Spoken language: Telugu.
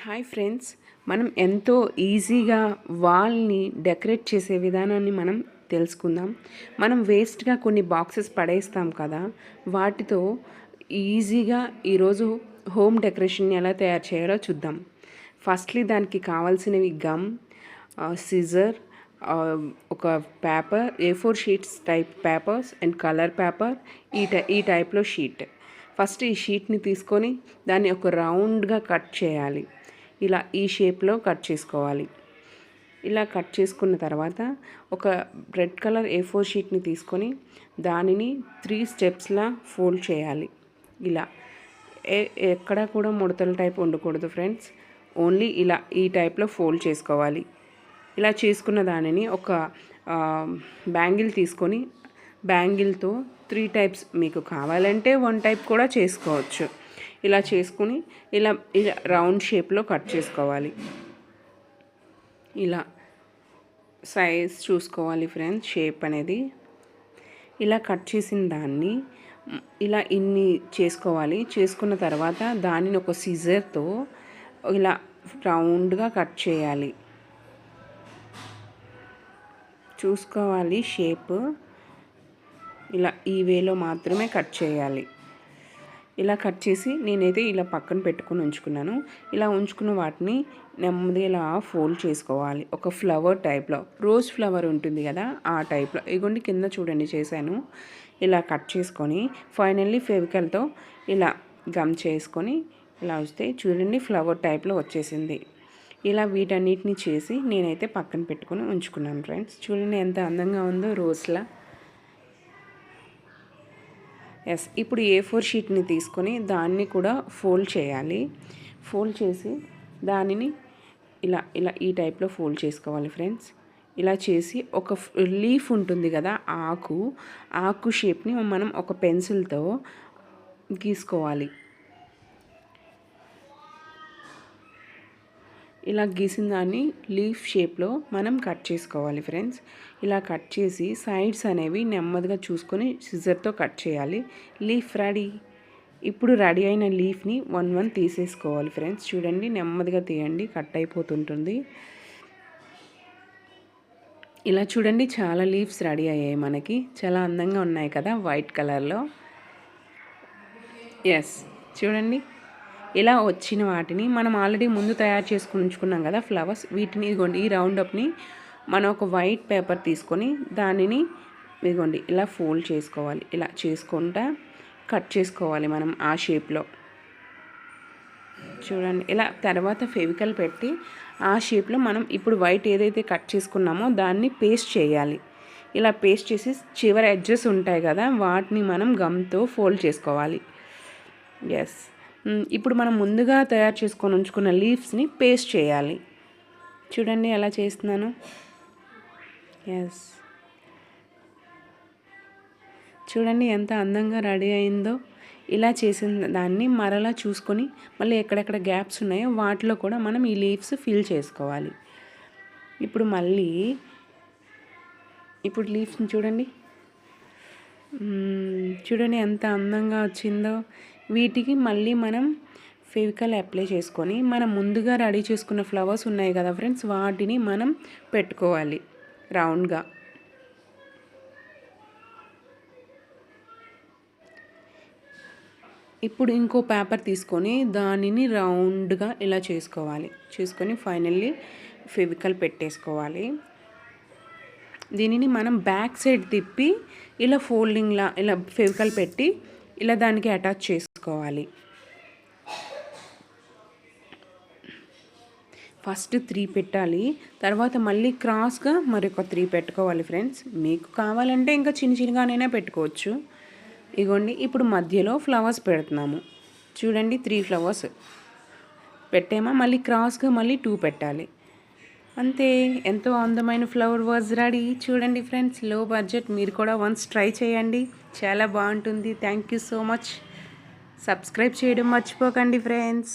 హాయ్ ఫ్రెండ్స్, మనం ఎంతో ఈజీగా వాల్ని డెకరేట్ చేసే విధానాన్ని మనం తెలుసుకుందాం. మనం వేస్ట్గా కొన్ని బాక్సెస్ పడేస్తాం కదా, వాటితో ఈజీగా ఈరోజు హోమ్ డెకరేషన్ ఎలా తయారు చేయాలో చూద్దాం. ఫస్ట్లీ దానికి కావాల్సినవి గమ్, సిజర్, ఒక paper, A4 sheets type papers and colour paper, ఈ టైప్లో షీట్. ఫస్ట్ ఈ షీట్ని తీసుకొని దాన్ని ఒక రౌండ్గా కట్ చేయాలి. ఇలా ఈ షేప్లో కట్ చేసుకోవాలి. ఇలా కట్ చేసుకున్న తర్వాత ఒక రెడ్ కలర్ A4 షీట్ని తీసుకొని దానిని 3 స్టెప్స్లా ఫోల్డ్ చేయాలి. ఇలా ఎక్కడ కూడా ముడతల టైప్ ఉండకూడదు ఫ్రెండ్స్, ఓన్లీ ఇలా ఈ టైప్లో ఫోల్డ్ చేసుకోవాలి. ఇలా చేసుకున్న దానిని ఒక బ్యాంగిల్ తీసుకొని బ్యాంగిల్తో 3 టైప్స్, మీకు కావాలంటే 1 టైప్ కూడా చేసుకోవచ్చు. ఇలా చేసుకుని ఇలా రౌండ్ షేప్లో కట్ చేసుకోవాలి. ఇలా సైజ్ చూసుకోవాలి ఫ్రెండ్స్, షేప్ అనేది. ఇలా కట్ చేసిన దాన్ని ఇలా ఇన్ని చేసుకోవాలి. చేసుకున్న తర్వాత దానిని ఒక సిజర్తో ఇలా రౌండ్గా కట్ చేయాలి. చూసుకోవాలి షేప్. ఇలా ఈ వేలో మాత్రమే కట్ చేయాలి. ఇలా కట్ చేసి నేనైతే ఇలా పక్కన పెట్టుకుని ఉంచుకున్నాను. ఇలా ఉంచుకున్న వాటిని నెమ్మదిగా ఇలా ఫోల్డ్ చేసుకోవాలి. ఒక ఫ్లవర్ టైప్లో, రోజ్ ఫ్లవర్ ఉంటుంది కదా ఆ టైప్లో. ఇగోండి కింద చూడండి చేశాను. ఇలా కట్ చేసుకొని ఫైనల్లీ ఫెవికల్తో ఇలా గమ్ చేసుకొని ఇలా వస్తే చూడండి ఫ్లవర్ టైప్లో వచ్చేసింది. ఇలా వీటన్నిటిని చేసి నేనైతే పక్కన పెట్టుకొని ఉంచుకున్నాను ఫ్రెండ్స్. చూడండి ఎంత అందంగా ఉందో రోజ్లా. ఇప్పుడు A4 షీట్ని తీసుకొని దాన్ని కూడా ఫోల్డ్ చేయాలి. ఫోల్డ్ చేసి దానిని ఇలా ఇలా ఈ టైప్లో ఫోల్డ్ చేసుకోవాలి ఫ్రెండ్స్. ఇలా చేసి ఒక లీఫ్ ఉంటుంది కదా, ఆకు షేప్ని మనం ఒక పెన్సిల్తో గీసుకోవాలి. ఇలా గీసిన దాన్ని లీఫ్ షేప్లో మనం కట్ చేసుకోవాలి ఫ్రెండ్స్. ఇలా కట్ చేసి సైడ్స్ అనేవి నెమ్మదిగా చూసుకొని సిజర్తో కట్ చేయాలి. Leaf ready. ఇప్పుడు రెడీ అయిన లీఫ్ని 1 తీసేసుకోవాలి ఫ్రెండ్స్. చూడండి నెమ్మదిగా తీయండి, కట్ అయిపోతుంటుంది. ఇలా చూడండి చాలా లీవ్స్ రెడీ అయ్యాయి మనకి. చాలా అందంగా ఉన్నాయి కదా వైట్ కలర్లో. చూడండి ఇలా వచ్చిన వాటిని మనం ఆల్రెడీ ముందు తయారు చేసుకుని ఉంచుకున్నాం కదా ఫ్లవర్స్, వీటిని ఇదిగోండి ఈ రౌండప్ని మనం ఒక వైట్ పేపర్ తీసుకొని దానిని ఇదిగోండి ఇలా ఫోల్డ్ చేసుకోవాలి. ఇలా చేసుకుంటా కట్ చేసుకోవాలి మనం ఆ షేప్లో. చూడండి ఇలా తర్వాత ఫెవికల్ పెట్టి ఆ షేప్లో మనం ఇప్పుడు వైట్ ఏదైతే కట్ చేసుకున్నామో దాన్ని పేస్ట్ చేయాలి. ఇలా పేస్ట్ చేసి చివరి ఎడ్జెస్ ఉంటాయి కదా వాటిని మనం గమ్తో ఫోల్డ్ చేసుకోవాలి. ఇప్పుడు మనం ముందుగా తయారు చేసుకొని ఉంచుకున్న లీవ్స్ని పేస్ట్ చేయాలి. చూడండి ఎలా చేస్తున్నాను. చూడండి ఎంత అందంగా రెడీ అయిందో. ఇలా చేసిన దాన్ని మరలా చూసుకొని మళ్ళీ ఎక్కడెక్కడ గ్యాప్స్ ఉన్నాయో వాటిలో కూడా మనం ఈ లీవ్స్ ఫిల్ చేసుకోవాలి. ఇప్పుడు లీవ్స్ని చూడండి ఎంత అందంగా వచ్చిందో. వీటికి మళ్ళీ మనం ఫెవికల్ అప్లై చేసుకొని మనం ముందుగా రెడీ చేసుకున్న ఫ్లవర్స్ ఉన్నాయి కదా ఫ్రెండ్స్, వాటిని మనం పెట్టుకోవాలి రౌండ్గా. ఇప్పుడు ఇంకో పేపర్ తీసుకొని దానిని రౌండ్గా ఇలా చేసుకొని ఫైనల్లీ ఫెవికల్ పెట్టేసుకోవాలి. దీనిని మనం బ్యాక్ సైడ్ తిప్పి ఇలా ఫోల్డింగ్లా ఇలా ఫెవికల్ పెట్టి ఇలా దానికి అటాచ్ చేసుకోవాలి. ఫస్ట్ 3 పెట్టాలి, తర్వాత మళ్ళీ క్రాస్గా మరొక 3 పెట్టుకోవాలి ఫ్రెండ్స్. మీకు కావాలంటే ఇంకా చిన్నగానైనా పెట్టుకోవచ్చు. ఇగోండి ఇప్పుడు మధ్యలో ఫ్లవర్స్ పెడుతున్నాము. చూడండి 3 ఫ్లవర్స్ పెట్టామా, మళ్ళీ క్రాస్గా మళ్ళీ 2 పెట్టాలి. అంతే, ఎంతో అందమైన ఫ్లవర్ వాజ్ రెడీ. చూడండి ఫ్రెండ్స్, లో బడ్జెట్, మీరు కూడా వన్స్ ట్రై చేయండి, చాలా బాగుంటుంది. Thank you so much. Subscribe చేయడం మర్చిపోకండి ఫ్రెండ్స్.